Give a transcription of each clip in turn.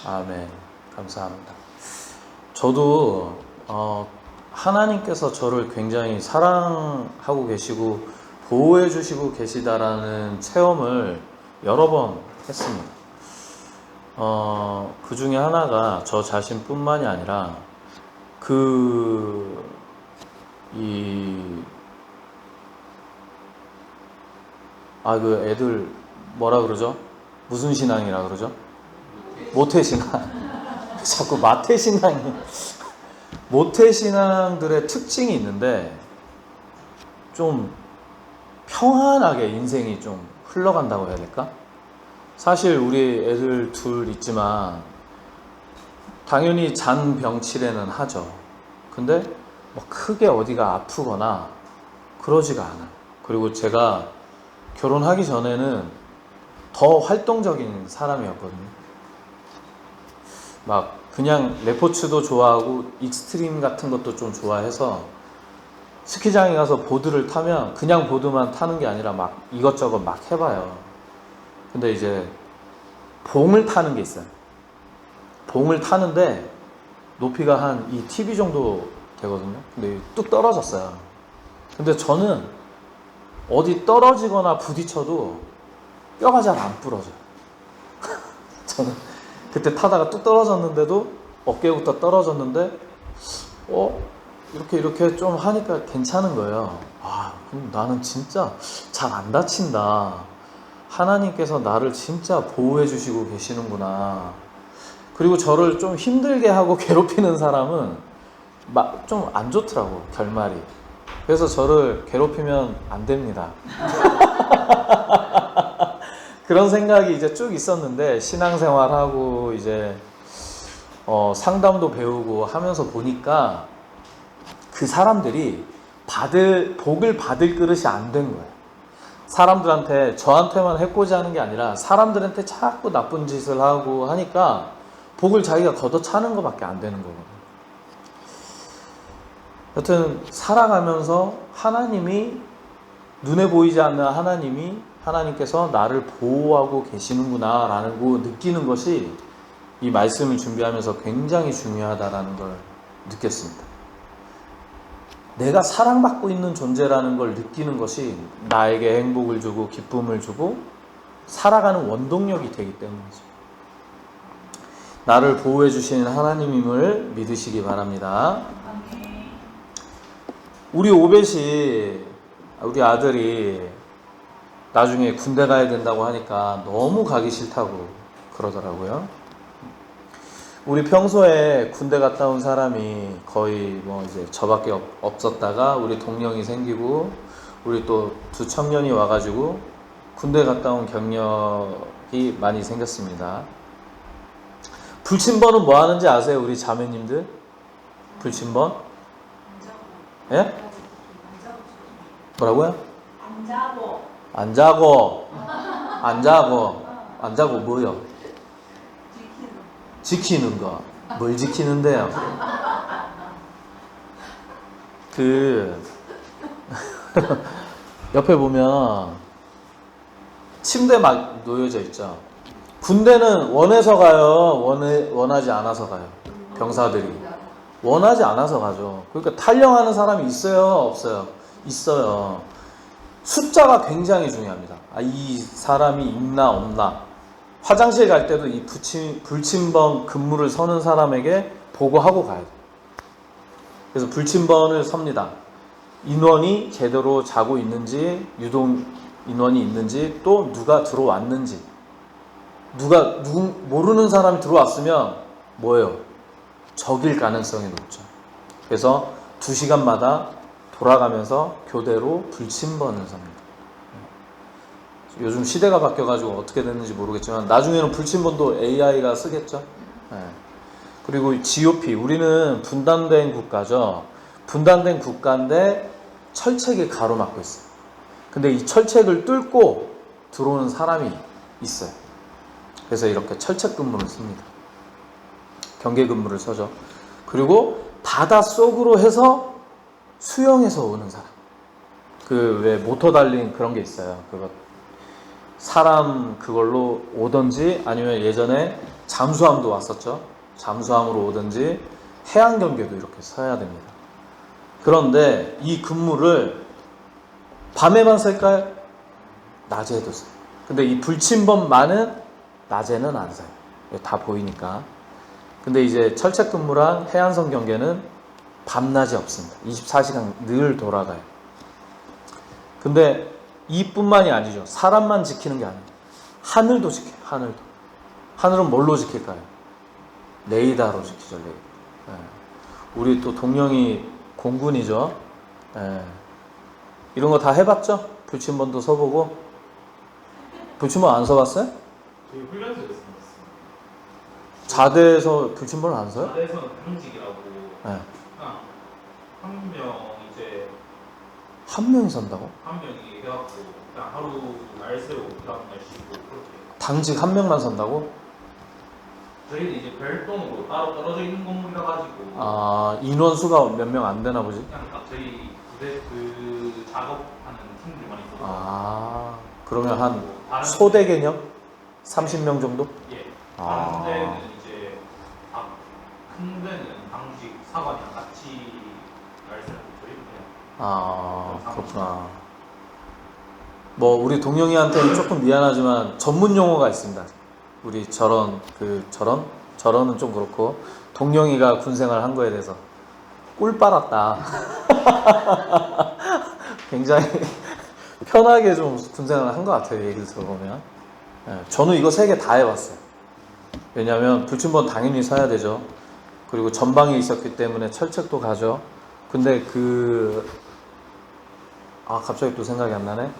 아멘. 감사합니다. 저도 하나님께서 저를 굉장히 사랑하고 계시고 보호해 주시고 계시다라는 체험을 여러 번 했습니다. 그 중에 하나가 저 자신뿐만이 아니라 그 애들 뭐라 그러죠? 무슨 신앙이라 그러죠? 모태신앙. 자꾸 마태신앙이. 모태신앙들의 특징이 있는데 좀 평안하게 인생이 좀 흘러간다고 해야 될까? 사실 우리 애들 둘 있지만 당연히 잔병치레는 하죠. 근데 뭐 크게 어디가 아프거나 그러지가 않아요. 그리고 제가 결혼하기 전에는 더 활동적인 사람이었거든요. 막 그냥 레포츠도 좋아하고 익스트림 같은 것도 좀 좋아해서 스키장에 가서 보드를 타면 그냥 보드만 타는 게 아니라 막 이것저것 막 해봐요. 근데 이제 봉을 타는 게 있어요. 봉을 타는데 높이가 한 이 TV 정도 되거든요. 근데 뚝 떨어졌어요. 근데 저는 어디 떨어지거나 부딪혀도 뼈가 잘 안 부러져요. 저는 그때 타다가 뚝 떨어졌는데도 어깨부터 떨어졌는데 이렇게 좀 하니까 괜찮은 거예요. 그럼 나는 진짜 잘 안 다친다. 하나님께서 나를 진짜 보호해 주시고 계시는구나. 그리고 저를 좀 힘들게 하고 괴롭히는 사람은 막 좀 안 좋더라고, 결말이. 그래서 저를 괴롭히면 안 됩니다. 그런 생각이 이제 쭉 있었는데 신앙생활하고 이제 상담도 배우고 하면서 보니까 그 사람들이 복을 받을 그릇이 안 된 거예요. 사람들한테 저한테만 해코지 하는 게 아니라 사람들한테 자꾸 나쁜 짓을 하고 하니까 복을 자기가 걷어차는 것밖에 안 되는 거거든요. 여튼 살아가면서 하나님이 눈에 보이지 않는 하나님께서 나를 보호하고 계시는구나 라는 거 느끼는 것이 이 말씀을 준비하면서 굉장히 중요하다라는 걸 느꼈습니다. 내가 사랑받고 있는 존재라는 걸 느끼는 것이 나에게 행복을 주고 기쁨을 주고 살아가는 원동력이 되기 때문이죠. 나를 보호해 주시는 하나님임을 믿으시기 바랍니다. 우리 오벳이 우리 아들이 나중에 군대 가야 된다고 하니까 너무 가기 싫다고 그러더라고요. 우리 평소에 군대 갔다 온 사람이 거의 이제 저밖에 없었다가 우리 동령이 생기고 우리 또 두 청년이 와가지고 군대 갔다 온 경력이 많이 생겼습니다. 불침번은 뭐 하는지 아세요? 우리 자매님들? 불침번? 예? 뭐라고요? 안 자고 뭐요? 지키는 거. 뭘 지키는데요? 옆에 보면 침대 막 놓여져 있죠. 군대는 원해서 가요? 원하지 않아서 가요? 병사들이 원하지 않아서 가죠. 그러니까 탈영하는 사람이 있어요? 없어요? 있어요. 숫자가 굉장히 중요합니다. 이 사람이 있나 없나. 화장실 갈 때도 이 불침번 근무를 서는 사람에게 보고하고 가야 돼요. 그래서 불침번을 섭니다. 인원이 제대로 자고 있는지, 유동 인원이 있는지, 또 누가 들어왔는지. 모르는 사람이 들어왔으면 뭐예요? 적일 가능성이 높죠. 그래서 2시간마다 돌아가면서 교대로 불침번을 섭니다. 요즘 시대가 바뀌어가지고 어떻게 됐는지 모르겠지만 나중에는 불침번도 AI가 쓰겠죠. 그리고 GOP, 우리는 분단된 국가죠. 분단된 국가인데 철책이 가로막고 있어요. 근데 이 철책을 뚫고 들어오는 사람이 있어요. 그래서 이렇게 철책 근무를 씁니다. 경계 근무를 서죠. 그리고 바닷속으로 해서 수영해서 오는 사람. 왜 모터 달린 그런 게 있어요. 그거 사람 그걸로 오든지 아니면 예전에 잠수함도 왔었죠. 잠수함으로 오든지 해안 경계도 이렇게 서야 됩니다. 그런데 이 근무를 밤에만 쓸까요? 낮에도 써요. 근데 이 불침번만은 낮에는 안 써요. 다 보이니까. 근데 이제 철책 근무랑 해안선 경계는 밤낮이 없습니다. 24시간 늘 돌아가요. 근데 이뿐만이 아니죠. 사람만 지키는 게 아니에요. 하늘도 지켜요. 하늘도. 하늘은 뭘로 지킬까요? 레이더로 지키죠. 레이더. 예. 우리 또 동령이 공군이죠. 예. 이런 거 다 해봤죠? 불침번도 서보고. 불침번 안 서봤어요? 저희 훈련소에서 했습니다. 자대에서 불침번을 안 서요? 자대에서는 당직이라고 네. 한 명 이제 한 명이 선다고? 한 명이 해갖고 그냥 하루 날 세우고 그 다음날 쉬고 그렇게. 당직 한 명만 선다고? 저희는 이제 별도로 따로 떨어져 있는 건물이라 가지고 아, 인원수가 몇 명 안 되나 보지? 그냥 딱 저희 부대 그 작업하는 팀들만 있어서. 아, 그러면 한 다른 소대 개념? 30명 정도? 예. 아. 다른 데는 이제 큰 데는 당직 사관이랑 같이 날 세우고 저희는 그냥. 아, 그렇구나. 뭐 우리 동영이한테는 조금 미안하지만 전문 용어가 있습니다. 우리 저런은 좀 그렇고 동영이가 군생활 한 거에 대해서 꿀 빨았다. 굉장히 편하게 좀 군생활을 한 것 같아요. 얘기를 들어보면. 예, 저는 이거 3개 다 해봤어요. 왜냐하면 불침번 당연히 서야 되죠. 그리고 전방에 있었기 때문에 철책도 가죠. 근데 갑자기 또 생각이 안 나네.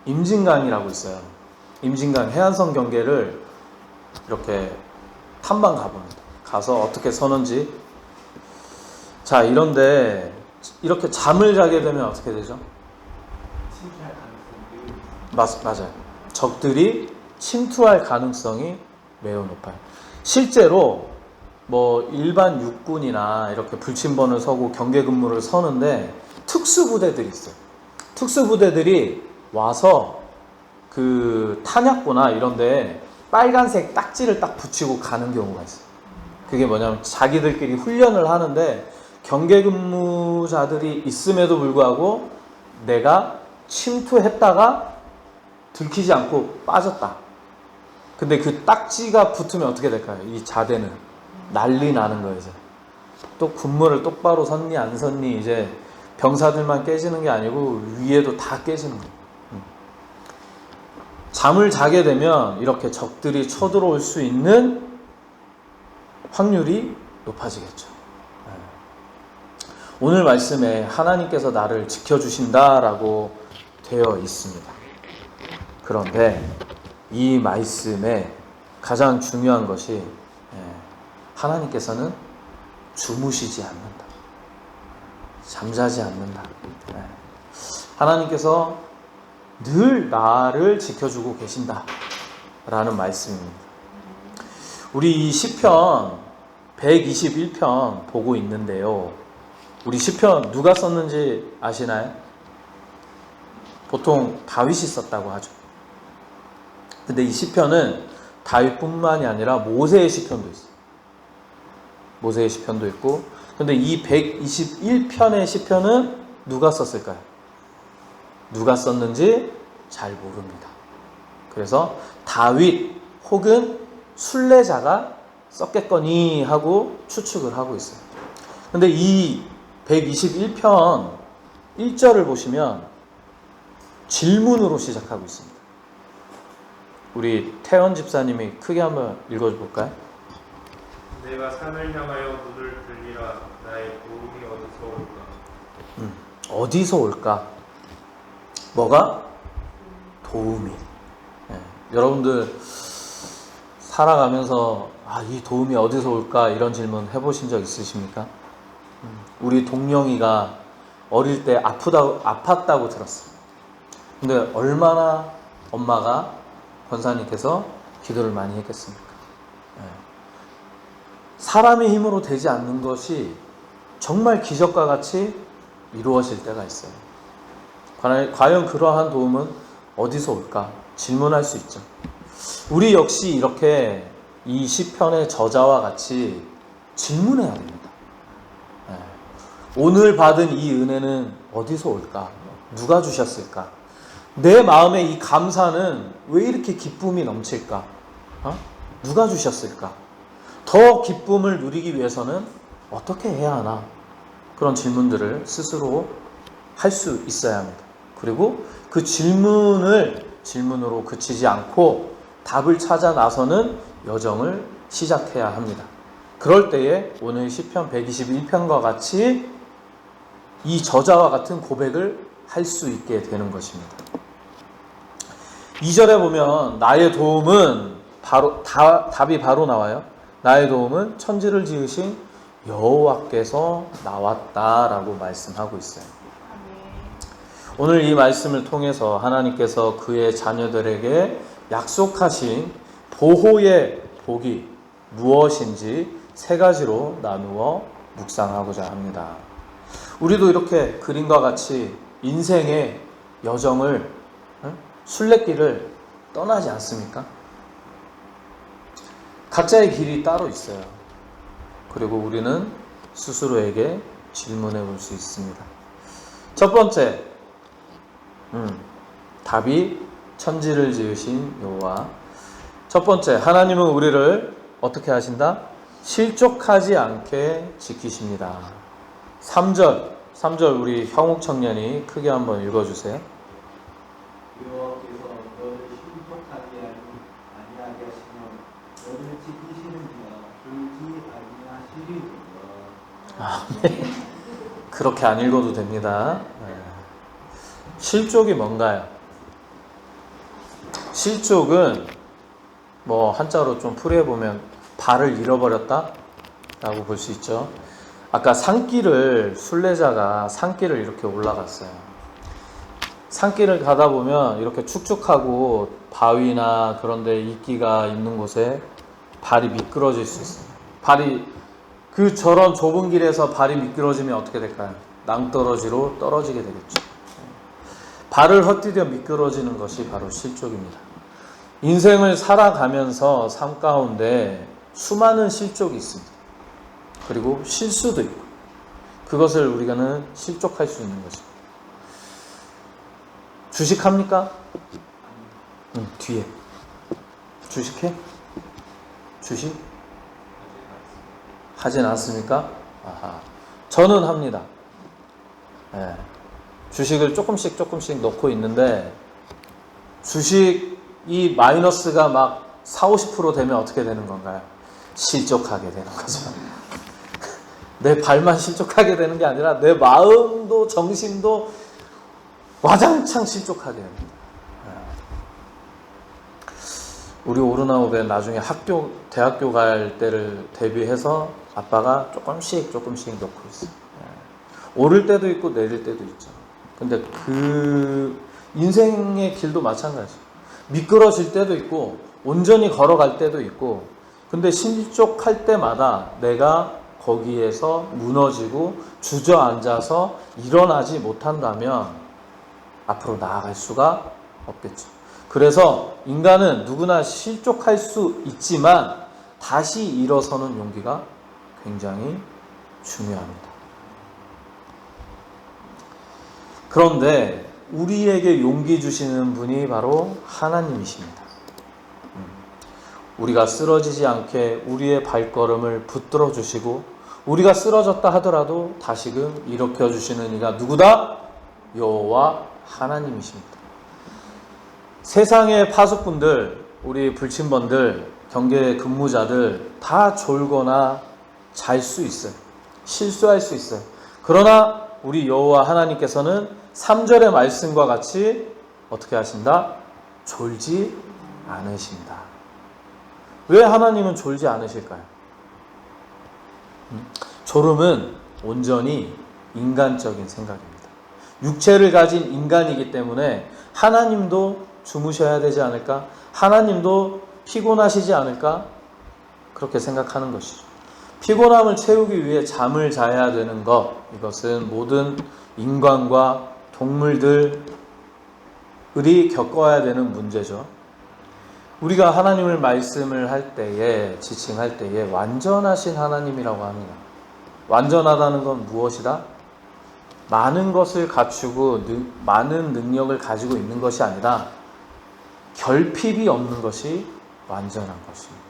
임진강이라고 있어요. 임진강 해안선 경계를 이렇게 탐방 가봅니다. 가서 어떻게 서는지. 자, 이런데 이렇게 잠을 자게 되면 어떻게 되죠? 침투할 가능성이 맞아요. 적들이 침투할 가능성이 매우 높아요. 실제로 뭐 일반 육군이나 이렇게 불침번을 서고 경계 근무를 서는데 특수부대들이 있어요. 특수부대들이 와서 그 탄약고나 이런데 빨간색 딱지를 딱 붙이고 가는 경우가 있어요. 그게 뭐냐면 자기들끼리 훈련을 하는데 경계 근무자들이 있음에도 불구하고 내가 침투했다가 들키지 않고 빠졌다. 근데 그 딱지가 붙으면 어떻게 될까요? 이 자대는 난리 나는 거예요. 이제 또 군무를 똑바로 섰니 안 섰니 이제 병사들만 깨지는 게 아니고 위에도 다 깨지는 거예요. 잠을 자게 되면 이렇게 적들이 쳐들어올 수 있는 확률이 높아지겠죠. 오늘 말씀에 하나님께서 나를 지켜주신다라고 되어 있습니다. 그런데 이 말씀에 가장 중요한 것이 하나님께서는 주무시지 않는다. 잠자지 않는다. 하나님께서 늘 나를 지켜주고 계신다라는 말씀입니다. 우리 이 시편 121편 보고 있는데요. 우리 시편 누가 썼는지 아시나요? 보통 다윗이 썼다고 하죠. 근데 이 시편은 다윗뿐만이 아니라 모세의 시편도 있어요. 모세의 시편도 있고, 근데 이 121편의 시편은 누가 썼을까요? 누가 썼는지 잘 모릅니다. 그래서 다윗 혹은 순례자가 썼겠거니 하고 추측을 하고 있어요. 근데 이 121편 1절을 보시면 질문으로 시작하고 있습니다. 우리 태연 집사님이 크게 한번 읽어볼까요? 내가 산을 향하여 눈을 들리라. 나의 도움이 어디서 올까? 어디서 올까? 뭐가? 도움이. 여러분들 살아가면서 이 도움이 어디서 올까? 이런 질문 해보신 적 있으십니까? 우리 동영이가 어릴 때 아팠다고 들었어요. 근데 얼마나 엄마가 권사님께서 기도를 많이 했겠습니까? 사람의 힘으로 되지 않는 것이 정말 기적과 같이 이루어질 때가 있어요. 과연 그러한 도움은 어디서 올까? 질문할 수 있죠. 우리 역시 이렇게 이 시편의 저자와 같이 질문해야 됩니다. 오늘 받은 이 은혜는 어디서 올까? 누가 주셨을까? 내 마음의 이 감사는 왜 이렇게 기쁨이 넘칠까? 누가 주셨을까? 더 기쁨을 누리기 위해서는 어떻게 해야 하나? 그런 질문들을 스스로 할 수 있어야 합니다. 그리고 그 질문으로 그치지 않고 답을 찾아 나서는 여정을 시작해야 합니다. 그럴 때에 오늘 시편 121편과 같이 이 저자와 같은 고백을 할 수 있게 되는 것입니다. 2절에 보면 나의 도움은 답이 바로 나와요. 나의 도움은 천지를 지으신 여호와께서 나왔다라고 말씀하고 있어요. 오늘 이 말씀을 통해서 하나님께서 그의 자녀들에게 약속하신 보호의 복이 무엇인지 세 가지로 나누어 묵상하고자 합니다. 우리도 이렇게 그림과 같이 인생의 여정을, 순례길을 떠나지 않습니까? 각자의 길이 따로 있어요. 그리고 우리는 스스로에게 질문해 볼 수 있습니다. 첫 번째, 답이 천지를 지으신 여호와. 첫 번째, 하나님은 우리를 어떻게 하신다? 실족하지 않게 지키십니다. 3절 우리 형욱 청년이 크게 한번 읽어주세요. 여호와께서 너를 실족하지 아니하게 하시며 너를 지키시는지라 졸지 아니하시리로다. 그렇게 안 읽어도 됩니다. 실족이 뭔가요? 실족은 뭐 한자로 좀 풀이해보면 발을 잃어버렸다 라고 볼 수 있죠. 아까 순례자가 산길을 이렇게 올라갔어요. 산길을 가다 보면 이렇게 축축하고 바위나 그런데 이끼가 있는 곳에 발이 미끄러질 수 있어요. 저런 좁은 길에서 발이 미끄러지면 어떻게 될까요? 낭떠러지로 떨어지게 되겠죠. 발을 헛디뎌 미끄러지는 것이 바로 실족입니다. 인생을 살아가면서 삶 가운데 수많은 실족이 있습니다. 그리고 실수도 있고, 그것을 우리가는 실족할 수 있는 것입니다. 주식합니까? 뒤에. 주식해? 주식? 하진 않습니까? 아하. 저는 합니다. 주식을 조금씩 넣고 있는데, 주식이 마이너스가 막 40-50% 되면 어떻게 되는 건가요? 실족하게 되는 거죠. 내 발만 실족하게 되는 게 아니라 내 마음도 정신도 와장창 실족하게 됩니다. 우리 오르나우베 나중에 대학교 갈 때를 대비해서 아빠가 조금씩 넣고 있어요. 오를 때도 있고 내릴 때도 있죠. 근데 그 인생의 길도 마찬가지예요. 미끄러질 때도 있고 온전히 걸어갈 때도 있고, 근데 실족할 때마다 내가 거기에서 무너지고 주저앉아서 일어나지 못한다면 앞으로 나아갈 수가 없겠죠. 그래서 인간은 누구나 실족할 수 있지만 다시 일어서는 용기가 굉장히 중요합니다. 그런데 우리에게 용기 주시는 분이 바로 하나님이십니다. 우리가 쓰러지지 않게 우리의 발걸음을 붙들어 주시고, 우리가 쓰러졌다 하더라도 다시금 일으켜 주시는 이가 누구다? 여호와 하나님이십니다. 세상의 파수꾼들, 우리 불침번들, 경계 근무자들 다 졸거나 잘 수 있어요. 실수할 수 있어요. 그러나 우리 여호와 하나님께서는 3절의 말씀과 같이 어떻게 하신다? 졸지 않으신다. 왜 하나님은 졸지 않으실까요? 졸음은 온전히 인간적인 생각입니다. 육체를 가진 인간이기 때문에 하나님도 주무셔야 되지 않을까? 하나님도 피곤하시지 않을까? 그렇게 생각하는 것이죠. 피곤함을 채우기 위해 잠을 자야 되는 것, 이것은 모든 인간과 동물들이 겪어야 되는 문제죠. 우리가 하나님을 말씀을 할 때에, 지칭할 때에 완전하신 하나님이라고 합니다. 완전하다는 건 무엇이다? 많은 것을 갖추고 많은 능력을 가지고 있는 것이 아니라 결핍이 없는 것이 완전한 것입니다.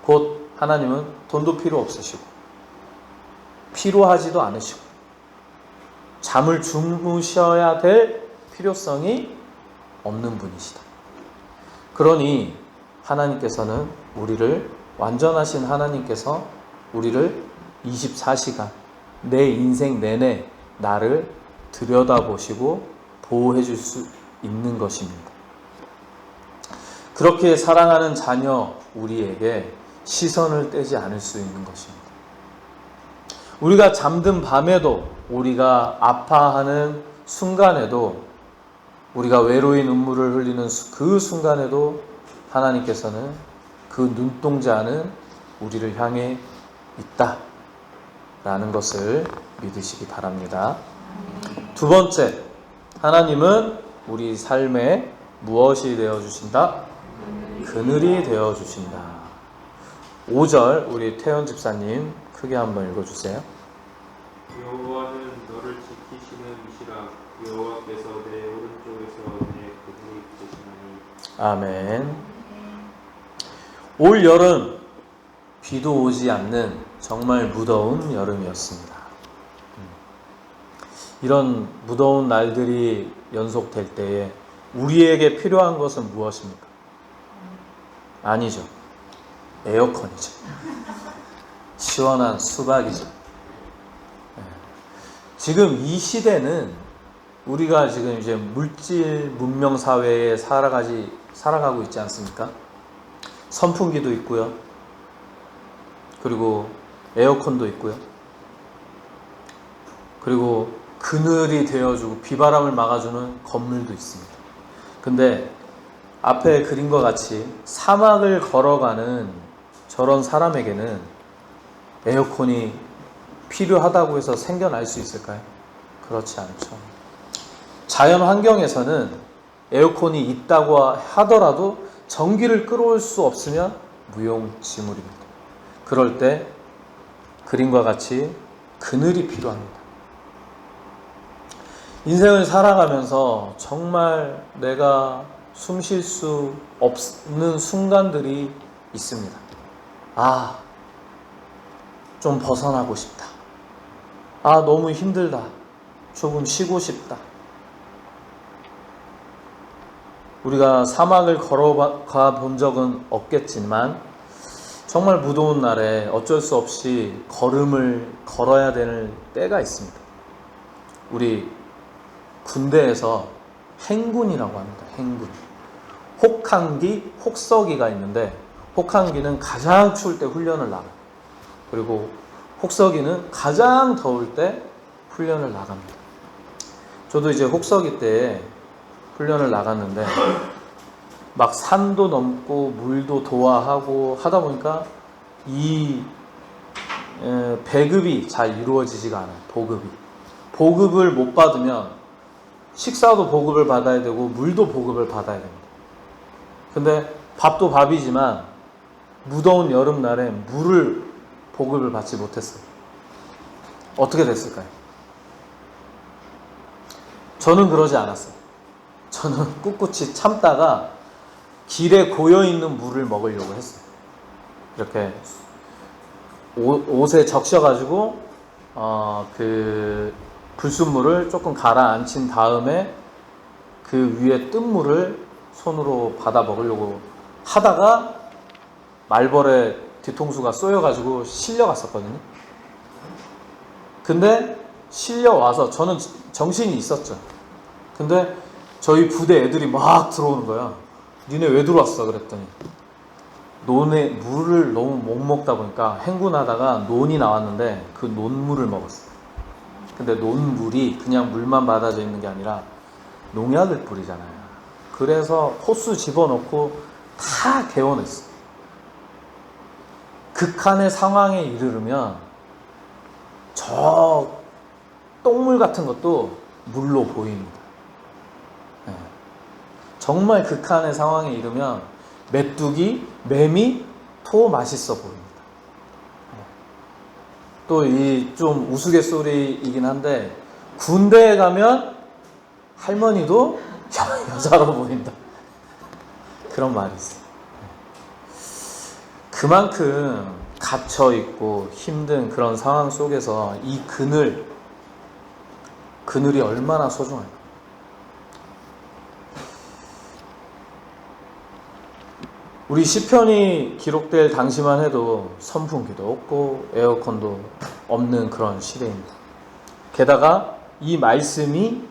곧 하나님은 돈도 필요 없으시고 필요하지도 않으시고 잠을 주무셔야 될 필요성이 없는 분이시다. 그러니 하나님께서는 완전하신 하나님께서 우리를 24시간 내 인생 내내 나를 들여다보시고 보호해 줄 수 있는 것입니다. 그렇게 사랑하는 자녀 우리에게 시선을 떼지 않을 수 있는 것입니다. 우리가 잠든 밤에도, 우리가 아파하는 순간에도, 우리가 외로이 눈물을 흘리는 그 순간에도 하나님께서는 그 눈동자는 우리를 향해 있다라는 것을 믿으시기 바랍니다. 두 번째, 하나님은 우리 삶에 무엇이 되어주신다? 그늘이 되어주신다. 5절 우리 태연 집사님 크게 한번 읽어주세요. 여호와는 너를 지키시는 이시라. 여호와께서 내 오른쪽에서 내 그늘이 되시나니. 아멘. 올 여름 비도 오지 않는 정말 무더운 여름이었습니다. 이런 무더운 날들이 연속될 때에 우리에게 필요한 것은 무엇입니까? 아니죠. 에어컨이죠. 시원한 수박이죠. 지금 이 시대는 우리가 지금 이제 물질 문명 사회에 살아가고 있지 않습니까? 선풍기도 있고요. 그리고 에어컨도 있고요. 그리고 그늘이 되어주고 비바람을 막아주는 건물도 있습니다. 근데 앞에 그림과 같이 사막을 걸어가는 저런 사람에게는 에어컨이 필요하다고 해서 생겨날 수 있을까요? 그렇지 않죠. 자연 환경에서는 에어컨이 있다고 하더라도 전기를 끌어올 수 없으면 무용지물입니다. 그럴 때 그림과 같이 그늘이 필요합니다. 인생을 살아가면서 정말 내가 숨 쉴 수 없는 순간들이 있습니다. 좀 벗어나고 싶다. 너무 힘들다. 조금 쉬고 싶다. 우리가 사막을 걸어가 본 적은 없겠지만 정말 무더운 날에 어쩔 수 없이 걸음을 걸어야 되는 때가 있습니다. 우리 군대에서 행군이라고 합니다. 행군. 혹한기, 혹서기가 있는데 혹한기는 가장 추울 때 훈련을 나가요. 그리고 혹서기는 가장 더울 때 훈련을 나갑니다. 저도 이제 혹서기 때 훈련을 나갔는데 막 산도 넘고 물도 도하하고 하다 보니까 이 배급이 잘 이루어지지가 않아요. 보급을 못 받으면 식사도 보급을 받아야 되고 물도 보급을 받아야 됩니다. 근데 밥도 밥이지만 무더운 여름날에 물을 보급을 받지 못했어요. 어떻게 됐을까요? 저는 그러지 않았어요. 저는 꿋꿋이 참다가 길에 고여있는 물을 먹으려고 했어요. 이렇게 옷에 적셔가지고 그 불순물을 조금 가라앉힌 다음에 그 위에 뜬 물을 손으로 받아 먹으려고 하다가 말벌에 뒤통수가 쏘여가지고 실려갔었거든요. 근데 실려와서 저는 정신이 있었죠. 근데 저희 부대 애들이 막 들어오는 거야. 니네 왜 들어왔어? 그랬더니 논에 물을 너무 못 먹다 보니까 행군하다가 논이 나왔는데 그 논물을 먹었어요. 근데 논물이 그냥 물만 받아져 있는 게 아니라 농약을 뿌리잖아요. 그래서 호수 집어넣고 다 개원했어요. 극한의 상황에 이르르면 저 똥물 같은 것도 물로 보입니다. 네. 정말 극한의 상황에 이르면 메뚜기, 매미 더 맛있어 보입니다. 또 이 좀 우스갯소리이긴 한데 군대에 가면 할머니도 여자로 보인다. 그런 말이 있어요. 그만큼 갇혀 있고 힘든 그런 상황 속에서 이 그늘이 얼마나 소중할까. 우리 시편이 기록될 당시만 해도 선풍기도 없고 에어컨도 없는 그런 시대입니다. 게다가 이 말씀이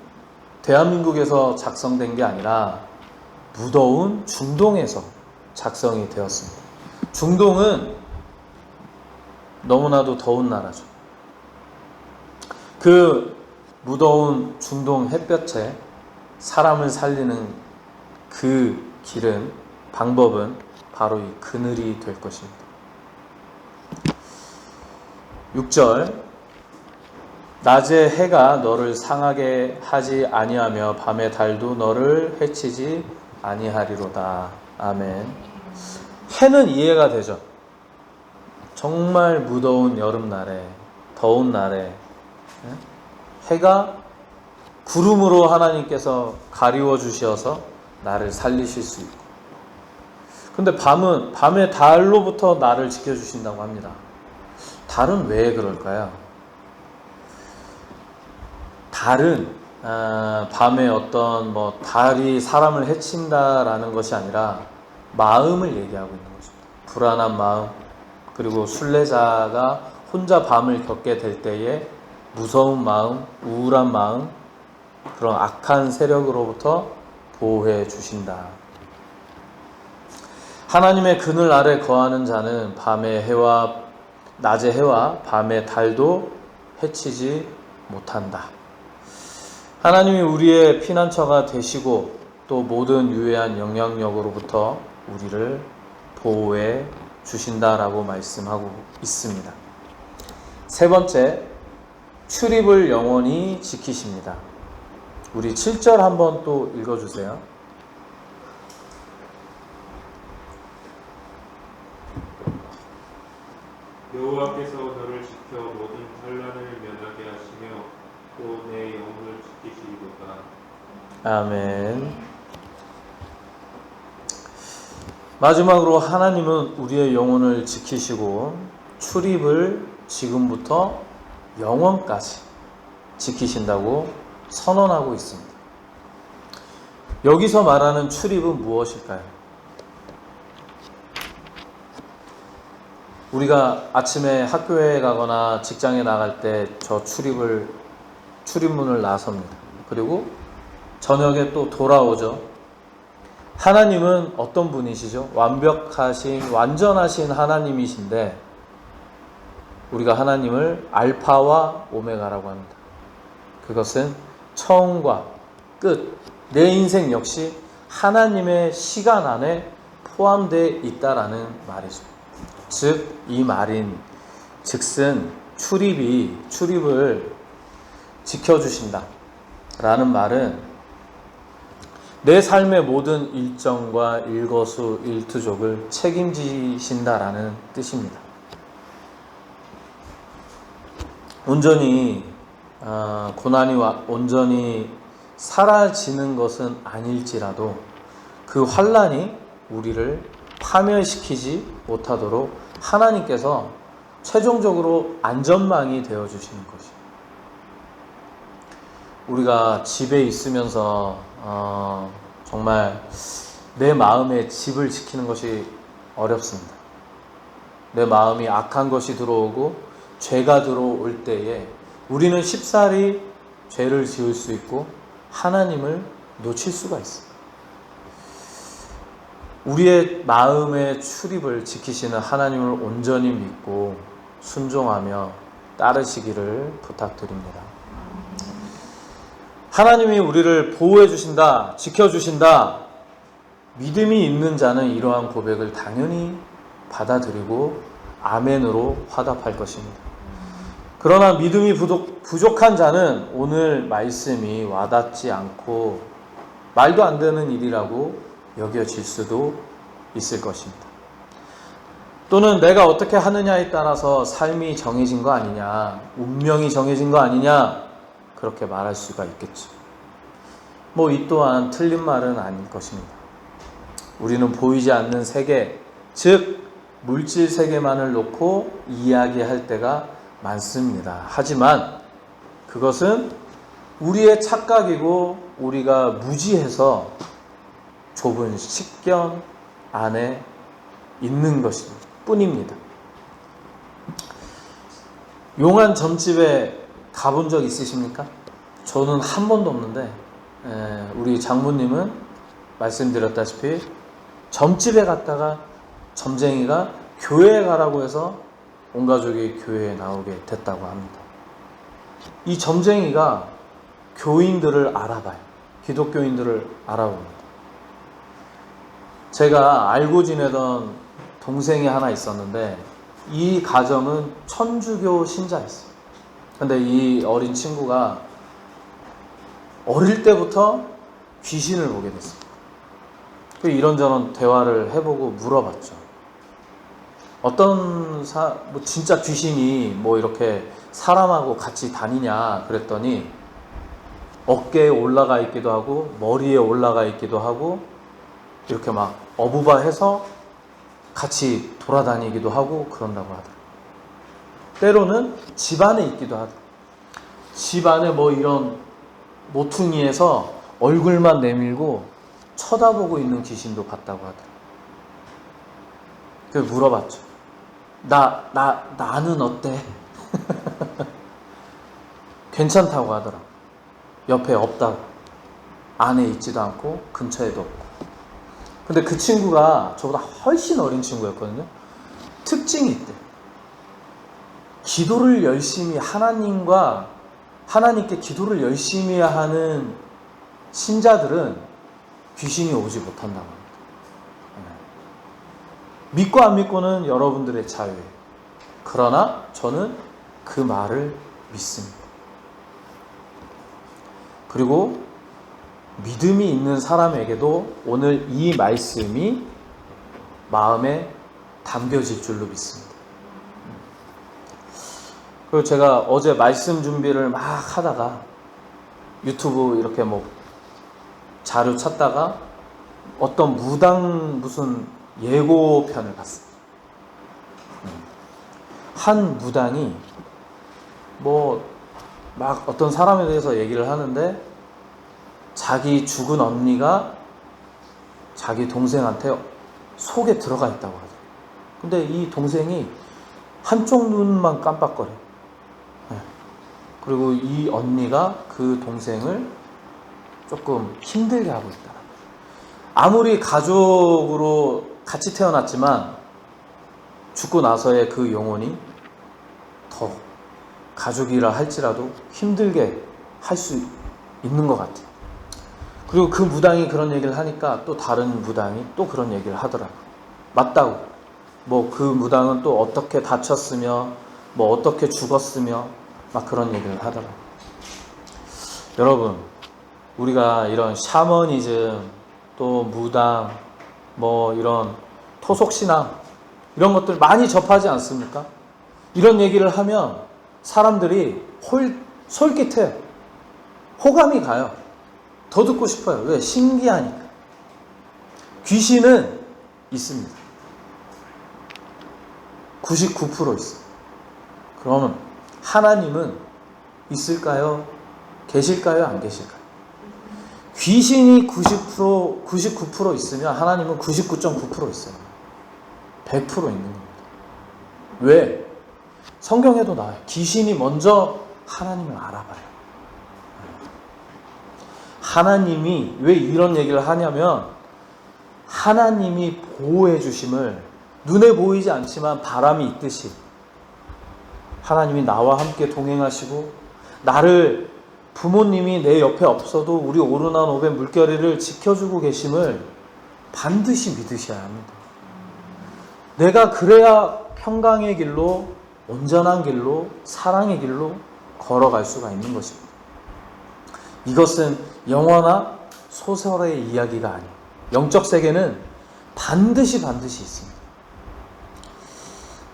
대한민국에서 작성된 게 아니라 무더운 중동에서 작성이 되었습니다. 중동은 너무나도 더운 나라죠. 그 무더운 중동 햇볕에 사람을 살리는 그 길은, 방법은 바로 이 그늘이 될 것입니다. 6절, 낮에 해가 너를 상하게 하지 아니하며 밤의 달도 너를 해치지 아니하리로다. 아멘. 해는 이해가 되죠. 정말 무더운 여름날에, 더운 날에 해가 구름으로 하나님께서 가리워 주셔서 나를 살리실 수 있고, 근데 밤의 달로부터 나를 지켜주신다고 합니다. 달은 왜 그럴까요? 달은 밤에 어떤 달이 사람을 해친다라는 것이 아니라 마음을 얘기하고 있는 것입니다. 불안한 마음, 그리고 순례자가 혼자 밤을 겪게 될 때에 무서운 마음, 우울한 마음, 그런 악한 세력으로부터 보호해 주신다. 하나님의 그늘 아래 거하는 자는 낮의 해와 밤의 달도 해치지 못한다. 하나님이 우리의 피난처가 되시고 또 모든 유해한 영향력으로부터 우리를 보호해 주신다라고 말씀하고 있습니다. 세 번째, 출입을 영원히 지키십니다. 우리 7절 한번 또 읽어주세요. 여호와께서 너를 지켜 모든 환난을 면하게 하시며 또 내 영혼을 지키시리로다. 아멘. 마지막으로 하나님은 우리의 영혼을 지키시고 출입을 지금부터 영원까지 지키신다고 선언하고 있습니다. 여기서 말하는 출입은 무엇일까요? 우리가 아침에 학교에 가거나 직장에 나갈 때 저 출입문을 나섭니다. 그리고 저녁에 또 돌아오죠. 하나님은 어떤 분이시죠? 완전하신 하나님이신데 우리가 하나님을 알파와 오메가라고 합니다. 그것은 처음과 끝, 내 인생 역시 하나님의 시간 안에 포함되어 있다라는 말이죠. 즉, 이 말인 즉슨 출입을 지켜주신다 라는 말은 내 삶의 모든 일정과 일거수일투족을 책임지신다라는 뜻입니다. 고난이 온전히 사라지는 것은 아닐지라도 그 환난이 우리를 파멸시키지 못하도록 하나님께서 최종적으로 안전망이 되어주시는 것이에요. 우리가 집에 있으면서 정말 내 마음의 집을 지키는 것이 어렵습니다. 내 마음이 악한 것이 들어오고 죄가 들어올 때에 우리는 쉽사리 죄를 지을 수 있고 하나님을 놓칠 수가 있습니다. 우리의 마음의 출입을 지키시는 하나님을 온전히 믿고 순종하며 따르시기를 부탁드립니다. 하나님이 우리를 보호해 주신다, 지켜주신다. 믿음이 있는 자는 이러한 고백을 당연히 받아들이고 아멘으로 화답할 것입니다. 그러나 믿음이 부족한 자는 오늘 말씀이 와닿지 않고 말도 안 되는 일이라고 여겨질 수도 있을 것입니다. 또는 내가 어떻게 하느냐에 따라서 삶이 정해진 거 아니냐, 운명이 정해진 거 아니냐, 그렇게 말할 수가 있겠죠. 이 또한 틀린 말은 아닐 것입니다. 우리는 보이지 않는 세계, 즉 물질 세계만을 놓고 이야기할 때가 많습니다. 하지만 그것은 우리의 착각이고 우리가 무지해서 좁은 식견 안에 있는 것입니다. 뿐입니다. 용한 점집에 가본 적 있으십니까? 저는 한 번도 없는데 우리 장모님은 말씀드렸다시피 점집에 갔다가 점쟁이가 교회에 가라고 해서 온 가족이 교회에 나오게 됐다고 합니다. 이 점쟁이가 교인들을 알아봐요. 기독교인들을 알아봅니다. 제가 알고 지내던 동생이 하나 있었는데 이 가정은 천주교 신자였어요. 근데 이 어린 친구가 어릴 때부터 귀신을 보게 됐어요. 이런저런 대화를 해보고 물어봤죠. 어떤 진짜 귀신이 이렇게 사람하고 같이 다니냐 그랬더니 어깨에 올라가 있기도 하고 머리에 올라가 있기도 하고 이렇게 막 어부바해서 같이 돌아다니기도 하고 그런다고 하더라고요. 때로는 집 안에 있기도 하더라고요. 집 안에 이런 모퉁이에서 얼굴만 내밀고 쳐다보고 있는 귀신도 봤다고 하더라고요. 그래서 물어봤죠. 나는 어때? 괜찮다고 하더라고요. 옆에 없다고. 안에 있지도 않고 근처에도 없고. 근데 그 친구가 저보다 훨씬 어린 친구였거든요. 특징이 있대. 기도를 열심히 하나님께 기도를 열심히 하는 신자들은 귀신이 오지 못한다고 합니다. 믿고 안 믿고는 여러분들의 자유예요. 그러나 저는 그 말을 믿습니다. 그리고 믿음이 있는 사람에게도 오늘 이 말씀이 마음에 담겨질 줄로 믿습니다. 그리고 제가 어제 말씀 준비를 막 하다가 유튜브 이렇게 자료 찾다가 어떤 무당 무슨 예고편을 봤어요. 한 무당이 막 어떤 사람에 대해서 얘기를 하는데 자기 죽은 언니가 자기 동생한테 속에 들어가 있다고 하더라고요. 근데 이 동생이 한쪽 눈만 깜빡거려. 그리고 이 언니가 그 동생을 조금 힘들게 하고 있다. 아무리 가족으로 같이 태어났지만 죽고 나서의 그 영혼이 더 가족이라 할지라도 힘들게 할 수 있는 것 같아요. 그리고 그 무당이 그런 얘기를 하니까 또 다른 무당이 또 그런 얘기를 하더라고요. 맞다고. 그 무당은 또 어떻게 다쳤으며 어떻게 죽었으며 막 그런 얘기를 하더라고요. 여러분, 우리가 이런 샤머니즘 또 무당 이런 토속신앙 이런 것들 많이 접하지 않습니까? 이런 얘기를 하면 사람들이 솔깃해요. 호감이 가요. 더 듣고 싶어요. 왜? 신기하니까. 귀신은 있습니다. 99% 있어요. 그러면 하나님은 있을까요? 계실까요? 안 계실까요? 귀신이 99% 있으면 하나님은 99.9% 있어요. 100% 있는 겁니다. 왜? 성경에도 나와요. 귀신이 먼저 하나님을 알아봐요. 하나님이 왜 이런 얘기를 하냐면 하나님이 보호해 주심을 눈에 보이지 않지만 바람이 있듯이 하나님이 나와 함께 동행하시고 나를 부모님이 내 옆에 없어도 우리 오르난 오벤 물결이를 지켜주고 계심을 반드시 믿으셔야 합니다. 내가 그래야 평강의 길로 온전한 길로, 사랑의 길로 걸어갈 수가 있는 것입니다. 이것은 영화나 소설의 이야기가 아니에요. 영적 세계는 반드시 있습니다.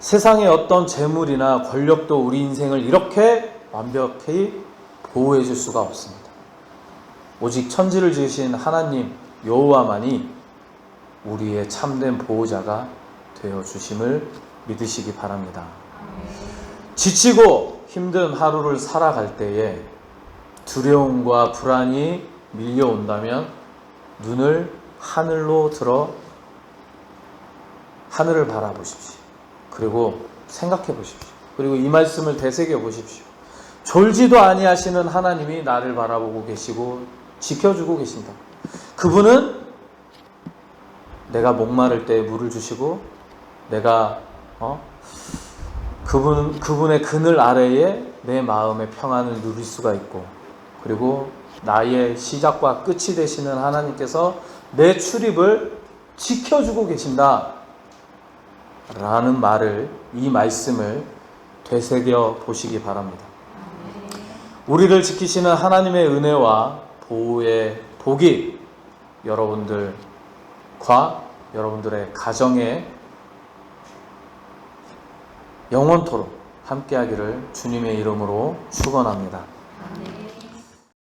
세상의 어떤 재물이나 권력도 우리 인생을 이렇게 완벽히 보호해 줄 수가 없습니다. 오직 천지를 지으신 하나님 여호와만이 우리의 참된 보호자가 되어 주심을 믿으시기 바랍니다. 지치고 힘든 하루를 살아갈 때에 두려움과 불안이 밀려온다면 눈을 하늘로 들어 하늘을 바라보십시오. 그리고 생각해 보십시오. 그리고 이 말씀을 되새겨 보십시오. 졸지도 아니하시는 하나님이 나를 바라보고 계시고 지켜주고 계신다. 그분은 내가 목마를 때 물을 주시고 내가 그분의 그늘 아래에 내 마음의 평안을 누릴 수가 있고, 그리고 나의 시작과 끝이 되시는 하나님께서 내 출입을 지켜주고 계신다 라는 말을, 이 말씀을 되새겨 보시기 바랍니다. 우리를 지키시는 하나님의 은혜와 보호의 복이 여러분들과 여러분들의 가정에 영원토록 함께하기를 주님의 이름으로 축원합니다.